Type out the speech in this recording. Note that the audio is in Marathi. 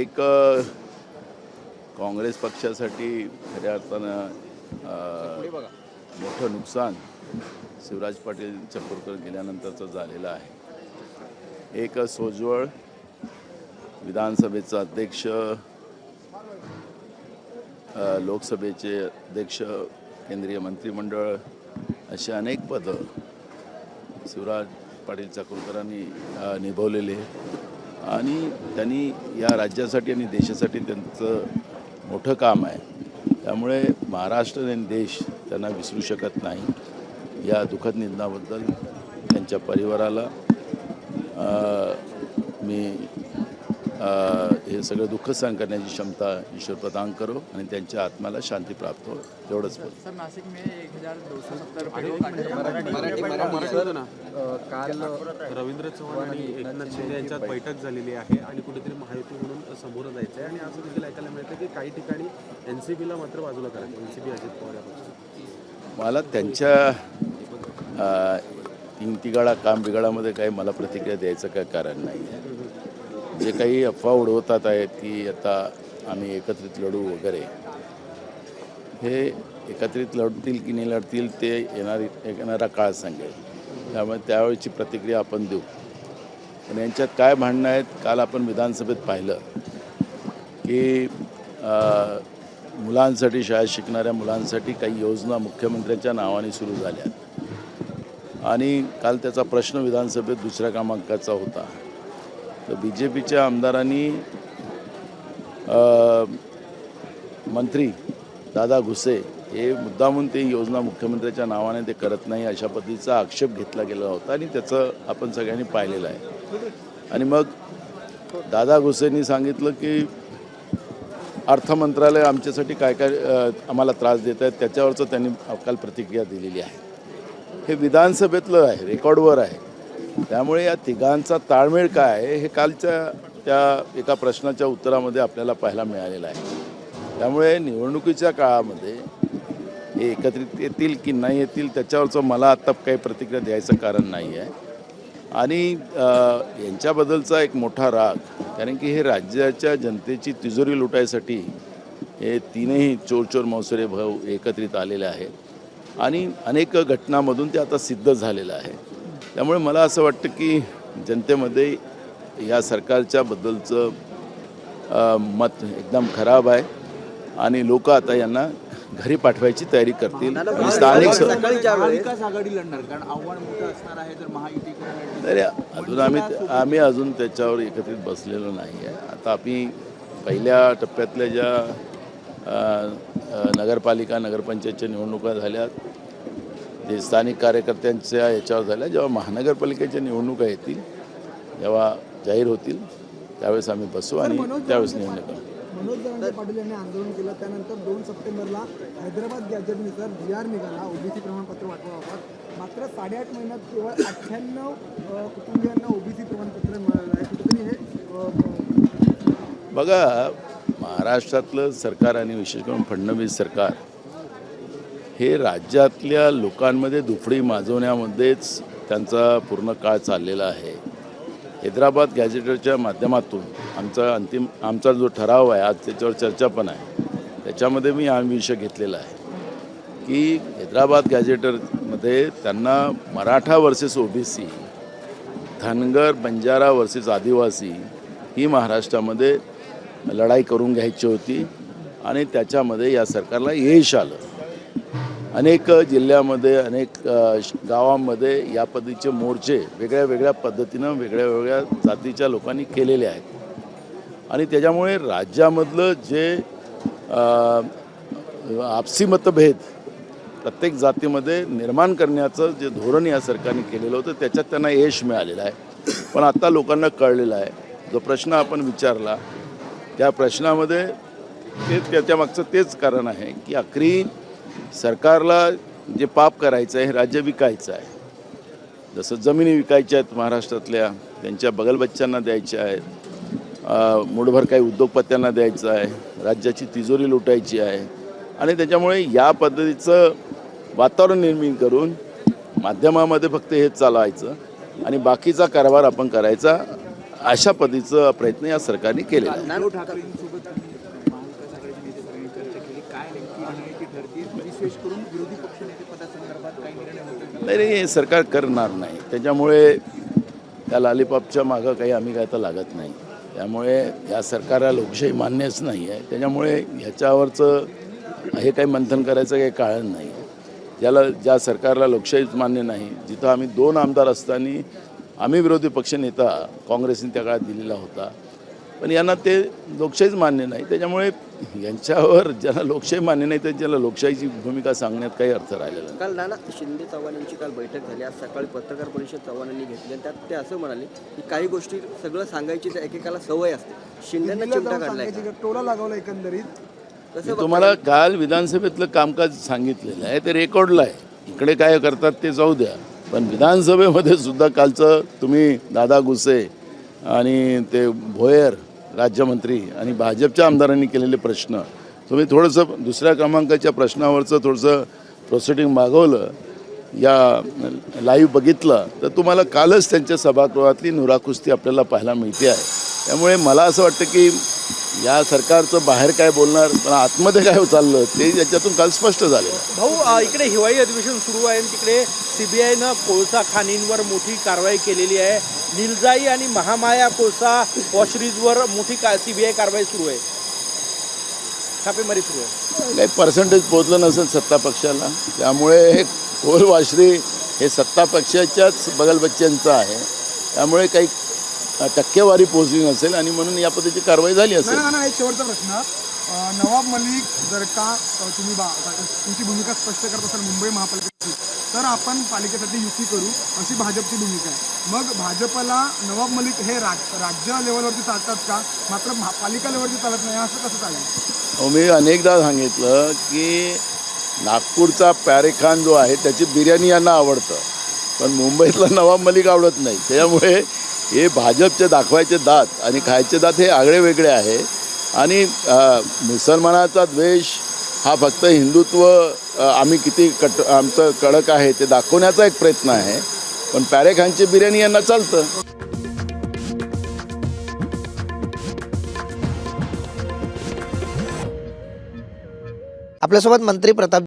एक काँग्रेस पक्षासाठी खऱ्या अर्थानं मोठं नुकसान शिवराज पाटील चपरकर गेल्यानंतरचं झालेलं आहे। एक सोज्वळ विधानसभेचा अध्यक्ष, लोकसभेचे अध्यक्ष, केंद्रीय मंत्रिमंडळ अशी अनेक पदं शिवराज पाटील चपरकरांनी निभवलेले आणि त्यांनी या राज्यासाठी आणि देशासाठी त्यांचं मोठं काम आहे। त्यामुळे महाराष्ट्र आणि देश त्यांना विसरू शकत नाही। या दुःखद निधनाबद्दल त्यांच्या परिवाराला मी हे सगळं दुःख सहन करण्याची क्षमता ईश्वर प्रदान करो आणि त्यांच्या आत्म्याला शांती प्राप्त हो, एवढंच बोल। सर, नाशिक में 1270 काल रवींद्र चव्हाण आणि एकनाथ शिंदे यांच्यात बैठक झालेली आहे आणि कुठेतरी महायुती म्हणून समोर जायचं आहे आणि असं देखील ऐकायला मिळतं की काही ठिकाणी एनसीपीला मात्र बाजूला करायचं, एनसीपी अजित पवार या मला त्यांच्या तीन तिगाळा काम बिघाडामध्ये काही मला प्रतिक्रिया द्यायचं काय कारण नाही आहे। जे काही अफवा उडवतात आहेत की आता आम्ही एकत्रित लढू वगैरे, हे एकत्रित लढतील की नाही लढतील ते येणारा काळ सांगेल। त्यामुळे त्यावेळेची प्रतिक्रिया आपण देऊ। पण यांच्यात काय भांडणं आहेत, काल आपण विधानसभेत पाहिलं की मुलांसाठी, शाळेत शिकणाऱ्या मुलांसाठी काही योजना मुख्यमंत्र्यांच्या नावाने सुरू झाल्या आणि काल त्याचा प्रश्न विधानसभेत दुसऱ्या क्रमांकाचा होता। तर BJPच्या आमदारांनी मंत्री दादा घुसे हे मुद्दामून ते योजना मुख्यमंत्र्यांच्या नावाने ते करत नाही अशा पद्धतीचा आक्षेप घेतला गेला होता आणि त्याचं आपण सगळ्यांनी पाहिलेलं आहे। आणि मग दादा घुसेंनी सांगितलं की अर्थ मंत्रालय आमच्यासाठी काय काय आम्हाला त्रास देत आहेत, त्याच्यावरचं त्यांनी काल प्रतिक्रिया दिलेली आहे। हे विधानसभेतलं आहे, रेकॉर्डवर आहे। त्यामुळे या तिघांचा ताळमेळ काय आहे हे कालच्या त्या एका प्रश्नाच्या उत्तरामध्ये आपल्याला पाहायला मिळालेलं आहे। त्यामुळे निवडणुकीच्या काळामध्ये हे एकत्रित येतील की नाही येतील त्याच्यावरचं मला आत्ता काही प्रतिक्रिया द्यायचं कारण नाही आहे। आणि यांच्याबद्दलचा एक मोठा राग, कारण की हे राज्याच्या जनतेची तिजोरी लुटायसाठी हे तीनही चोर मौसरे भाऊ एकत्रित आलेले आहेत आणि अनेक घटनांमधून ते आता सिद्ध झालेलं आहे। त्यामुळे मला असं वाटतं की जनतेमध्ये या सरकारच्या बद्दलचं मत एकदम खराब आहे आणि लोक आता यांना घरी पाठवायची तयारी करतील। स्थानिक आघाडी लढणार कारण आव्हान मोठं असणार आहे तर महायुती अजून आम्ही अजून त्याच्यावर एकत्रित बसलेलो नाही आहे। आता आम्ही पहिल्या टप्प्यातल्या ज्या नगरपालिका नगरपंचायतच्या निवडणुका झाल्या, जे स्थानिक कार्यकर्त्यांच्या याच्यावर झाल्या, जेव्हा महानगरपालिकेच्या निवडणुका येतील, जेव्हा जाहीर होतील त्यावेळेस आम्ही बसू आणि त्यावेळेस निर्णय करू। मनोज जरांगे पाटील यांनी आंदोलन केलं, त्यानंतर 2 सप्टेंबरला हैदराबाद गॅजेटनुसार GR निघाला, ओबीसी प्रमाणपत्र वाटपाबाबत। मात्र 8.5 महिन्यात केवळ 98 कुटुंबियांना ओबीसी प्रमाणपत्र मिळालं आहे। कुठेतरी हे बघा, महाराष्ट्रातलं सरकार आणि विशेष करून फडणवीस सरकार हे राज्यातल्या लोकांमध्ये दुफडी माजवण्यामध्येच त्यांचा पूर्ण काळ चाललेला आहे। हैदराबाद गॅजेटरच्या माध्यमातून आमचा जो ठराव आहे, आज त्याच्यावर चर्चा पण आहे, त्याच्यामध्ये मी हा विषय घेतलेला आहे की हैदराबाद गॅजेटरमध्ये त्यांना Maratha versus OBC, Dhangar Banjara versus आदिवासी ही महाराष्ट्रामध्ये लढाई करून घ्यायची होती आणि त्याच्यामध्ये या सरकारला यश आलं। अनेक जिल्ह्यामध्ये, अनेक गावांमध्ये या पद्धतीचे मोर्चे वेगळ्या वेगळ्या पद्धतीनं वेगळ्या वेगळ्या जातीच्या लोकांनी केलेले आहेत आणि त्याच्यामुळे राज्यामधलं जे आपसी मतभेद प्रत्येक जातीमध्ये निर्माण करण्याचं जे धोरण या सरकारने केलेलं होतं त्याच्यात त्यांना यश मिळालेलं आहे। पण आता लोकांना कळलेलं आहे, जो प्रश्न आपण विचारला त्या प्रश्नामध्ये त्याच्यामागचं तेच कारण आहे की आखरी सरकारला जे पाप करायचं आहे हे राज्य विकायचं आहे। जसं जमिनी विकायच्या आहेत महाराष्ट्रातल्या, त्यांच्या बगलबच्च्यांना द्यायच्या आहेत, मुठभर काही उद्योगपत्यांना द्यायचं आहे, राज्याची तिजोरी लुटायची आहे आणि त्याच्यामुळे या पद्धतीचं वातावरण निर्माण करून माध्यमामध्ये फक्त हेच चालवायचं आणि बाकीचा कारभार आपण करायचा अशा पद्धतीचा प्रयत्न या सरकारने केलेला आहे. उद्धव ठाकरेंसोबत महाविकास आघाडीचे नेते सगळ्यांनी चर्चा केली. काय नेमकी रणनीती ठरते, विशेष करून विरोधी पक्षनेते पदासंदर्भात काही निर्णय होते? नाही हे सरकार करणार नाही. त्याच्यामुळे त्या लॉलीपॉपच्या मागं काही आम्ही काय तर लागत नाही. त्यामुळे या सरकारला लोकशाही मान्यच नाही आहे. त्याच्यामुळे ह्याच्यावरचं हे काही मंथन करायचं काही कारण नाही. ज्या सरकारला लोकशाहीच मान्य नाही, जिथं आम्ही 2 आमदार असताना आम्ही विरोधी पक्षनेता काँग्रेसने त्या काळात दिलेला होता, पण यांना ते लोकशाहीच मान्य नाही. त्याच्यामुळे यांच्यावर ज्यांना लोकशाही मान्य नाही तर ज्याला लोकशाहीची भूमिका सांगण्यात काही अर्थ राहिलेला नाही. काल नाना शिंदे चव्हाण यांची काल बैठक झाली. आज सकाळी पत्रकार परिषद चव्हाणांनी घेतली आणि त्यात ते असं म्हणाले की काही गोष्टी सगळं सांगायची तर एकेकाला सवय असते. शिंदेंना दिल्लीला चिमटा जाऊन काढलाय सांगायची का? टोला लागवला एकंदरीत. कसं तुम्हाला काल विधानसभेतलं कामकाज सांगितलेलं आहे, ते रेकॉर्डला आहे. इकडे काय करतात ते जाऊ द्या, पण विधानसभेमध्ये सुद्धा कालचं तुम्ही दादा गुसे आणि ते भोयर राज्यमंत्री आणि भाजपच्या आमदारांनी केलेले प्रश्न तुम्ही थोडंसं दुसऱ्या क्रमांकाच्या प्रश्नावरचं थोडंसं प्रोसिडिंग मागवलं, या लाईव्ह बघितलं तर तुम्हाला कालच त्यांच्या सभागृहातली नुराकुस्ती आपल्याला पाहायला मिळते आहे. त्यामुळे मला असं वाटतं की या सरकारचं बाहेर काय बोलणार पण आतमध्ये काय चाललं ते याच्यातून काल स्पष्ट झालेलं. भाऊ इकडे हिवाळी अधिवेशन सुरू आहे आणि तिकडे सीबीआयनं कोळसा खाणींवर मोठी कारवाई केलेली आहे. निलजाई आणि महामाया कोळसा वॉशरीजवर मोठी सीबीआय कारवाई सुरू आहे, छापेमारी सुरू आहे. काही पर्सेंटेज पोहोचलं नसेल सत्ता पक्षाला, त्यामुळे हे कोल वाशरी हे सत्ता पक्षाच्याच बगलबच्च्यांचं आहे. त्यामुळे काही टक्केवारी पोहोचली नसेल आणि म्हणून या पद्धतीची कारवाई झाली असेल. नाही, एक शेवटचा प्रश्न. नवाब मलिक जर का तुम्ही तुमची भूमिका स्पष्ट करत असाल मुंबई महापालिकेची, तर आपण पालिकेसाठी युती करू अशी भाजपची भूमिका आहे. मग भाजपला नवाब मलिक हे राज्य लेवलवरती चालतात का, मात्र पालिका लेवलवरती चालत नाही, असं कसं चालेल? मी अनेकदा सांगितलं की नागपूरचा पॅरेखान जो आहे त्याची बिर्याणी यांना आवडतं, पण मुंबईतला नवाब मलिक आवडत नाही. त्यामुळे हे भाजपचे दाखवायचे दात आणि खायचे दात हे आगळे वेगळे आहे. आणि मुसलमानाचा द्वेष हा फक्त हिंदुत्व आम्ही किती आमचं कडक आहे ते दाखवण्याचा एक प्रयत्न आहे, पण पॅरेखानची बिर्याणी यांना चालतं. आपल्यासोबत मंत्री प्रताप